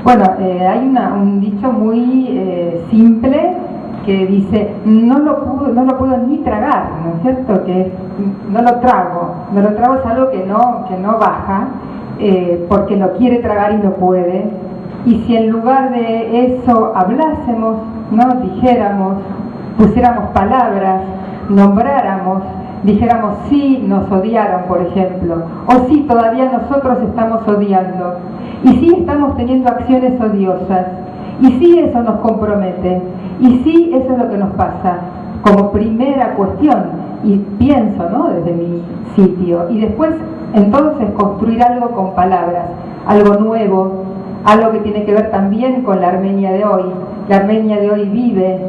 Bueno, hay un dicho muy simple que dice, no lo puedo ni tragar, ¿no es cierto? Que no lo trago es algo que no baja, porque lo quiere tragar y no puede. Y si en lugar de eso hablásemos, ¿no? Dijéramos, pusiéramos palabras, nombráramos, dijéramos sí, nos odiaron, por ejemplo, o sí, todavía nosotros estamos odiando, y sí estamos teniendo acciones odiosas, y sí eso nos compromete, y sí eso es lo que nos pasa, como primera cuestión, y pienso, ¿no?, desde mi sitio, y después entonces construir algo con palabras, algo nuevo, algo que tiene que ver también con la Armenia de hoy. La Armenia de hoy vive,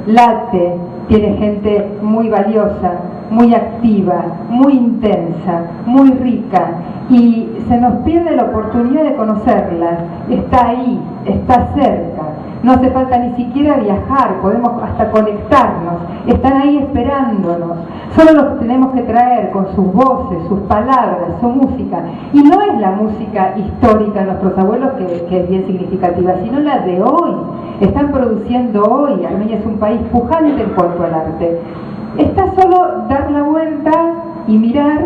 late, tiene gente muy valiosa, muy activa, muy intensa, muy rica, y se nos pierde la oportunidad de conocerla. Está ahí, está cerca, no hace falta ni siquiera viajar, podemos hasta conectarnos, están ahí esperándonos, solo los tenemos que traer con sus voces, sus palabras, su música, y no es la música histórica de nuestros abuelos que es bien significativa, sino la de hoy. Están produciendo hoy. Armenia es un país pujante en cuanto al arte. Está solo dar la vuelta y mirar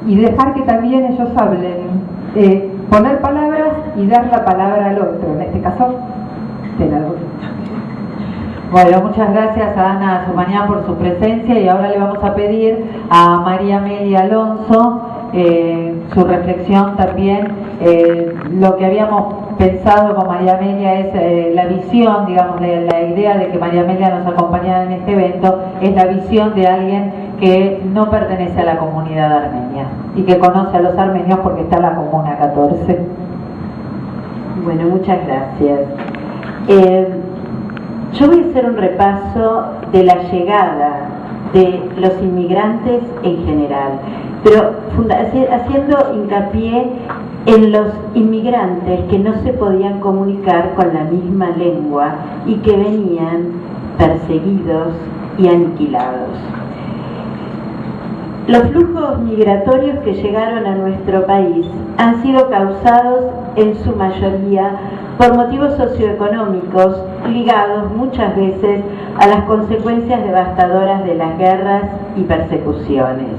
y dejar que también ellos hablen, poner palabras y dar la palabra al otro, en este caso te la doy. Bueno, muchas gracias a Ana Zumañán por su presencia, y ahora le vamos a pedir a María Amelia Alonso su reflexión también. Lo que habíamos pensado con María Amelia es la visión, digamos, la idea de que María Amelia nos acompañara en este evento, es la visión de alguien que no pertenece a la comunidad armenia y que conoce a los armenios porque está en la Comuna 14. Bueno, muchas gracias. Yo voy a hacer un repaso de la llegada de los inmigrantes en general, pero haciendo hincapié en los inmigrantes que no se podían comunicar con la misma lengua y que venían perseguidos y aniquilados. Los flujos migratorios que llegaron a nuestro país han sido causados en su mayoría por motivos socioeconómicos ligados muchas veces a las consecuencias devastadoras de las guerras y persecuciones.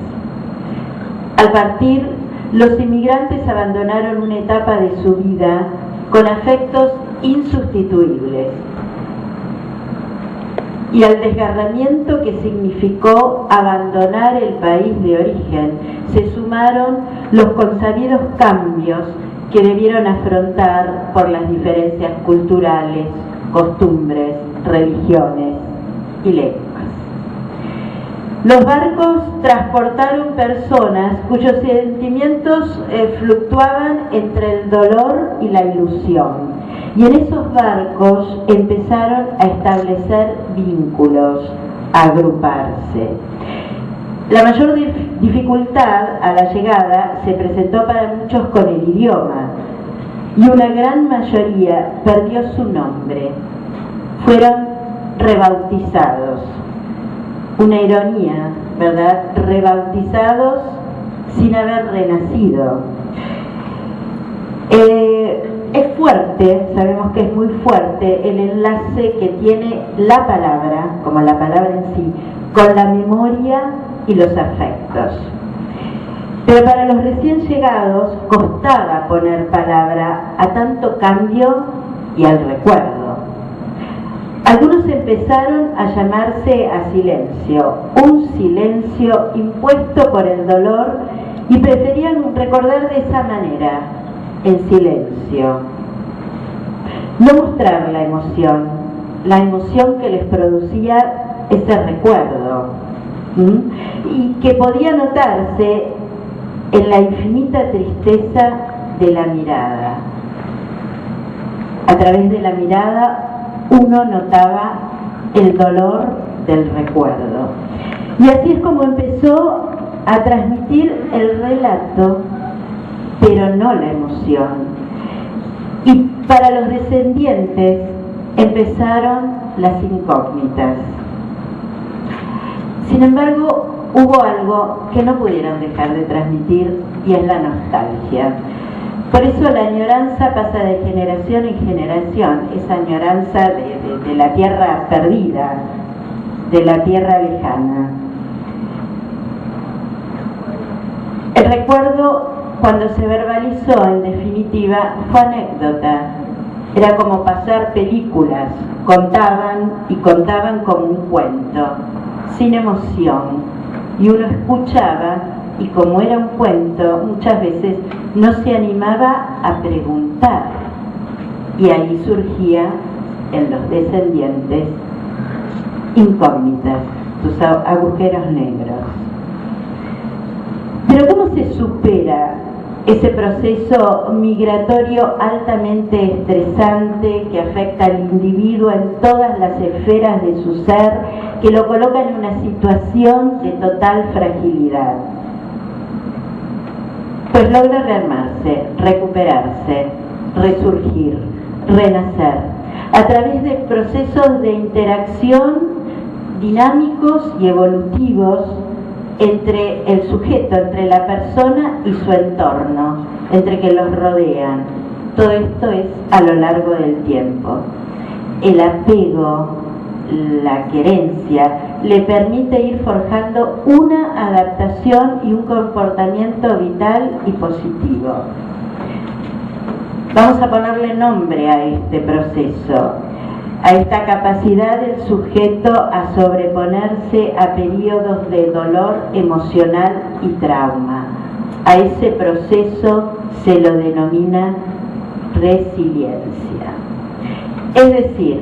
Al partir, los inmigrantes abandonaron una etapa de su vida con afectos insustituibles, y al desgarramiento que significó abandonar el país de origen se sumaron los consabidos cambios que debieron afrontar por las diferencias culturales, costumbres, religiones y lenguas. Los barcos transportaron personas cuyos sentimientos fluctuaban entre el dolor y la ilusión, y en esos barcos empezaron a establecer vínculos, a agruparse. La mayor dificultad a la llegada se presentó para muchos con el idioma, y una gran mayoría perdió su nombre. Fueron rebautizados. Una ironía, ¿verdad? Rebautizados sin haber renacido. Es fuerte, sabemos que es muy fuerte el enlace que tiene la palabra, como la palabra en sí, con la memoria y los afectos. Pero para los recién llegados costaba poner palabra a tanto cambio y al recuerdo. Algunos empezaron a llamarse a silencio, un silencio impuesto por el dolor, y preferían recordar de esa manera, en silencio. No mostrar la emoción que les producía ese recuerdo, y que podía notarse en la infinita tristeza de la mirada. A través de la mirada uno notaba el dolor del recuerdo. Y así es como empezó a transmitir el relato, pero no la emoción. Y para los descendientes empezaron las incógnitas. Sin embargo, hubo algo que no pudieron dejar de transmitir, y es la nostalgia. Por eso la añoranza pasa de generación en generación, esa añoranza de la tierra perdida, de la tierra lejana. El recuerdo, cuando se verbalizó, en definitiva, fue anécdota. Era como pasar películas, contaban y contaban como un cuento, sin emoción, y uno escuchaba, y como era un cuento, muchas veces no se animaba a preguntar, y ahí surgía en los descendientes incógnitas, sus agujeros negros. Pero ¿cómo se supera ese proceso migratorio altamente estresante que afecta al individuo en todas las esferas de su ser, que lo coloca en una situación de total fragilidad? Pues logra rearmarse, recuperarse, resurgir, renacer, a través de procesos de interacción dinámicos y evolutivos entre el sujeto, entre la persona y su entorno, entre que los rodean. Todo esto es a lo largo del tiempo. El apego, la querencia, le permite ir forjando una adaptación y un comportamiento vital y positivo. Vamos a ponerle nombre a este proceso, a esta capacidad del sujeto a sobreponerse a periodos de dolor emocional y trauma. A ese proceso se lo denomina resiliencia. Es decir,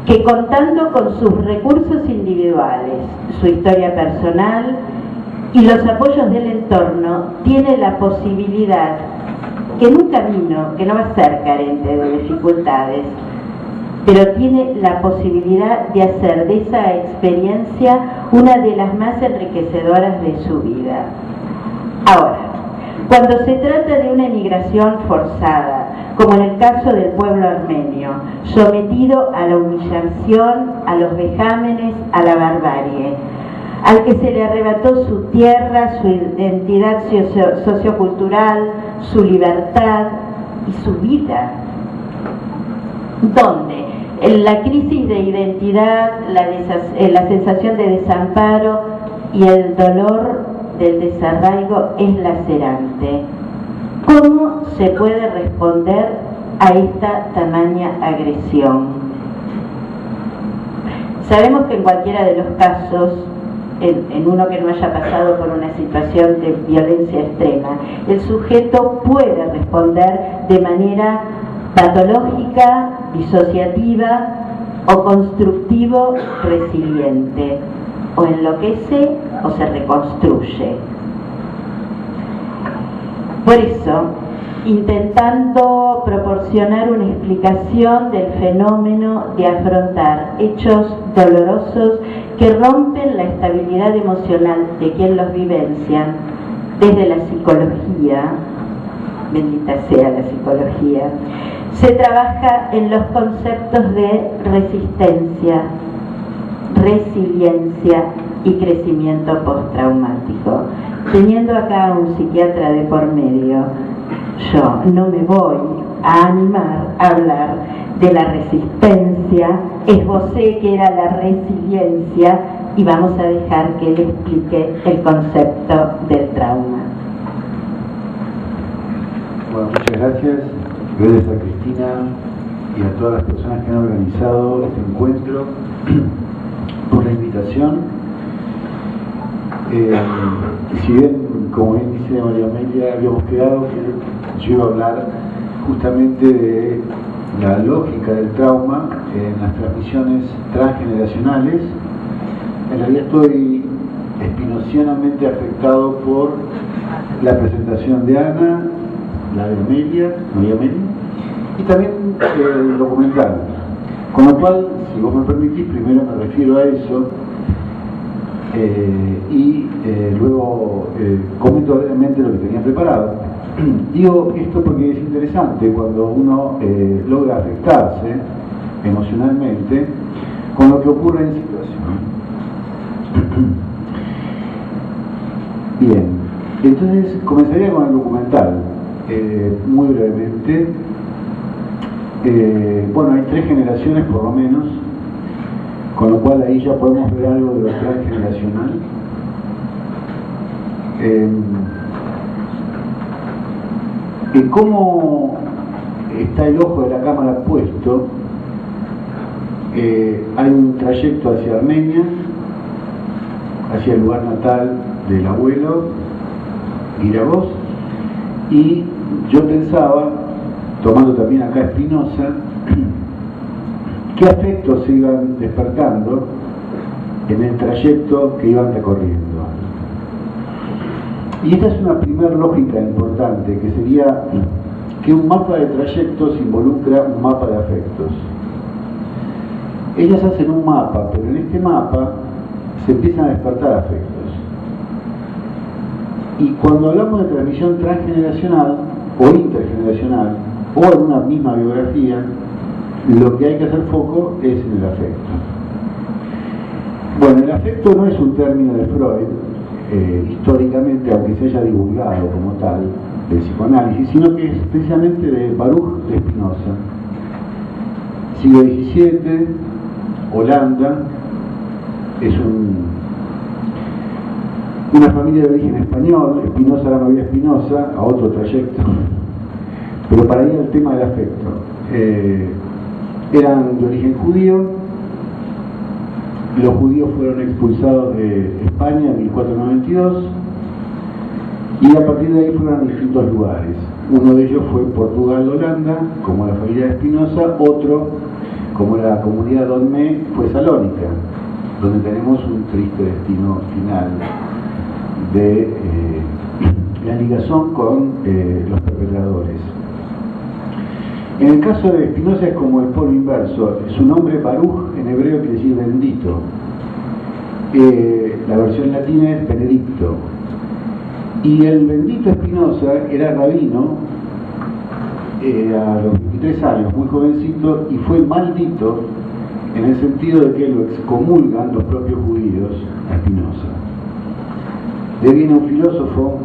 que contando con sus recursos individuales, su historia personal y los apoyos del entorno, tiene la posibilidad, que en un camino que no va a ser carente de dificultades, pero tiene la posibilidad de hacer de esa experiencia una de las más enriquecedoras de su vida. Ahora, cuando se trata de una emigración forzada, como en el caso del pueblo armenio, sometido a la humillación, a los vejámenes, a la barbarie, al que se le arrebató su tierra, su identidad sociocultural, su libertad y su vida, donde la crisis de identidad, la sensación de desamparo y el dolor del desarraigo es lacerante. ¿Cómo se puede responder a esta tamaña agresión? Sabemos que en cualquiera de los casos, en uno que no haya pasado por una situación de violencia extrema, el sujeto puede responder de manera patológica, disociativa o constructivo resiliente, o enloquece o se reconstruye. Por eso, intentando proporcionar una explicación del fenómeno de afrontar hechos dolorosos que rompen la estabilidad emocional de quien los vivencian, desde la psicología, bendita sea la psicología, se trabaja en los conceptos de resistencia, resiliencia y crecimiento postraumático. Teniendo acá a un psiquiatra de por medio, yo no me voy a animar a hablar de la resistencia, esbocé que era la resiliencia y vamos a dejar que él explique el concepto del trauma. Bueno, muchas gracias. Gracias a Cristina y a todas las personas que han organizado este encuentro por la invitación. Si bien, como bien dice María Amelia, habíamos quedado que yo iba a hablar justamente de la lógica del trauma en las transmisiones transgeneracionales, en realidad estoy espinocianamente afectado por la presentación de Ana, la de Amelia, María Amelia, y también el documental. Con lo cual, si vos me permitís, primero me refiero a eso y luego comento brevemente lo que tenía preparado. Digo esto porque es interesante cuando uno logra afectarse emocionalmente con lo que ocurre en situación. Bien, entonces comenzaría con el documental. muy brevemente. Bueno, hay 3 generaciones por lo menos, con lo cual ahí ya podemos ver algo de lo transgeneracional. ¿Cómo está el ojo de la cámara puesto? Hay un trayecto hacia Armenia, hacia el lugar natal del abuelo, Giravoz, y yo pensaba, tomando también acá Spinoza, qué afectos se iban despertando en el trayecto que iban recorriendo. Y esta es una primera lógica importante, que sería que un mapa de trayectos involucra un mapa de afectos. Ellas hacen un mapa, pero en este mapa se empiezan a despertar afectos. Y cuando hablamos de transmisión transgeneracional o intergeneracional o en una misma biografía, lo que hay que hacer foco es en el afecto. Bueno, el afecto no es un término de Freud, históricamente, aunque se haya divulgado como tal, del psicoanálisis, sino que es precisamente de Baruch de Spinoza. Siglo XVII, Holanda, es una familia de origen español. Spinoza era María Spinoza, a otro trayecto, pero para ir al tema del afecto. Eran de origen judío. Los judíos fueron expulsados de España en 1492 y a partir de ahí fueron a distintos lugares. Uno de ellos fue Portugal, Holanda, como la familia de Spinoza. Otro, como la comunidad Donmé, fue Salónica, donde tenemos un triste destino final de la ligación con los perpetradores. En el caso de Spinoza es como el polo inverso. Su nombre Baruch en hebreo quiere decir bendito. La versión latina es Benedicto. Y el bendito Spinoza era rabino a los 23 años, muy jovencito, y fue maldito en el sentido de que lo excomulgan los propios judíos a Spinoza. Deviene un filósofo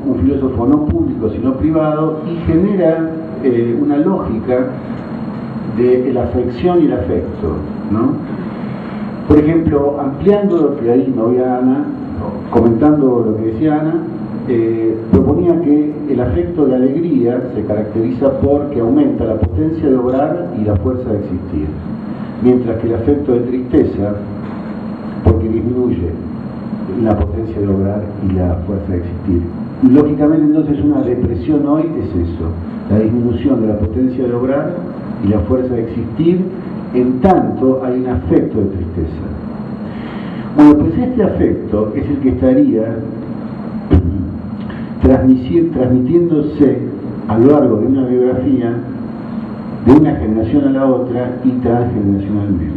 no público sino privado, y genera una lógica de la afección y el afecto, ¿no? Por ejemplo, ampliando lo que ahí me voy a Ana, comentando lo que decía Ana, proponía que el afecto de alegría se caracteriza porque aumenta la potencia de obrar y la fuerza de existir, mientras que el afecto de tristeza porque disminuye la potencia de obrar y la fuerza de existir. Lógicamente, entonces, una depresión hoy es eso, la disminución de la potencia de obrar y la fuerza de existir, en tanto hay un afecto de tristeza. Bueno, pues este afecto es el que estaría transmitiéndose a lo largo de una biografía de una generación a la otra y transgeneracionalmente.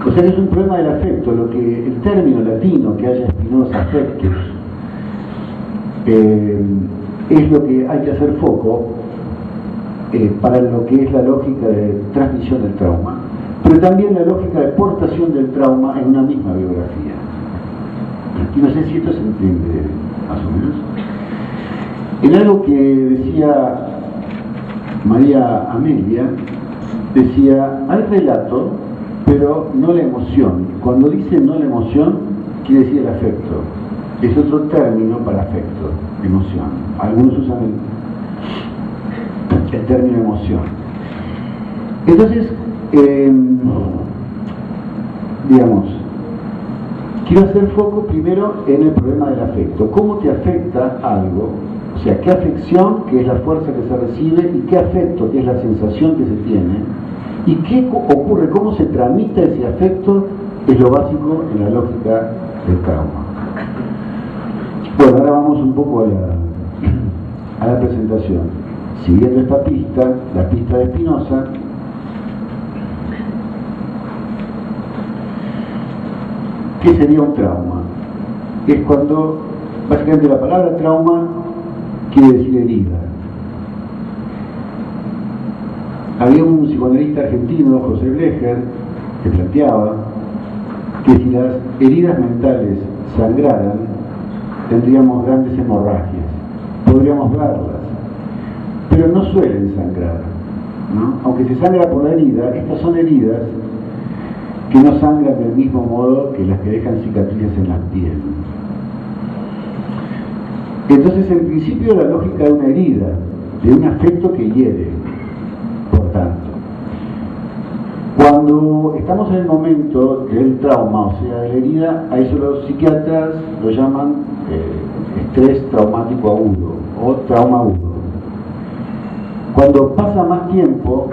O sea que es un problema del afecto, lo que el término latino que haya Spinoza afectus es lo que hay que hacer foco para lo que es la lógica de transmisión del trauma, pero también la lógica de portación del trauma en una misma biografía. Y no sé si esto se entiende más o menos. En algo que decía María Amelia, decía, hay relato, pero no la emoción. Cuando dice no la emoción, quiere decir el afecto. Es otro término para afecto, emoción. Algunos usan el término emoción. Entonces, digamos, quiero hacer foco primero en el problema del afecto. ¿Cómo te afecta algo? O sea, ¿qué afección, que es la fuerza que se recibe, y qué afecto, que es la sensación que se tiene? ¿Y qué ocurre? ¿Cómo se tramita ese afecto? Es lo básico en la lógica del trauma. Bueno, ahora vamos un poco a la presentación. Siguiendo esta pista, la pista de Spinoza, ¿qué sería un trauma? Es cuando, básicamente, la palabra trauma quiere decir herida. Había un psicoanalista argentino, José Blecher, que planteaba que si las heridas mentales sangraran, tendríamos grandes hemorragias. Podríamos verlas, pero no suelen sangrar, ¿no? Aunque se sangra por la herida, estas son heridas que no sangran del mismo modo que las que dejan cicatrices en la piel. Entonces, en principio, la lógica de una herida, de un afecto que hiere, por tanto. Cuando estamos en el momento del trauma, o sea, de la herida, a eso los psiquiatras lo llaman estrés traumático agudo o trauma agudo. Cuando pasa más tiempo,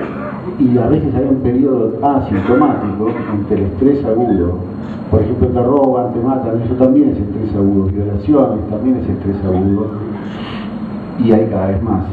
y a veces hay un periodo asintomático entre el estrés agudo, por ejemplo, te roban, te matan, eso también es estrés agudo, violaciones también es estrés agudo, y hay cada vez más.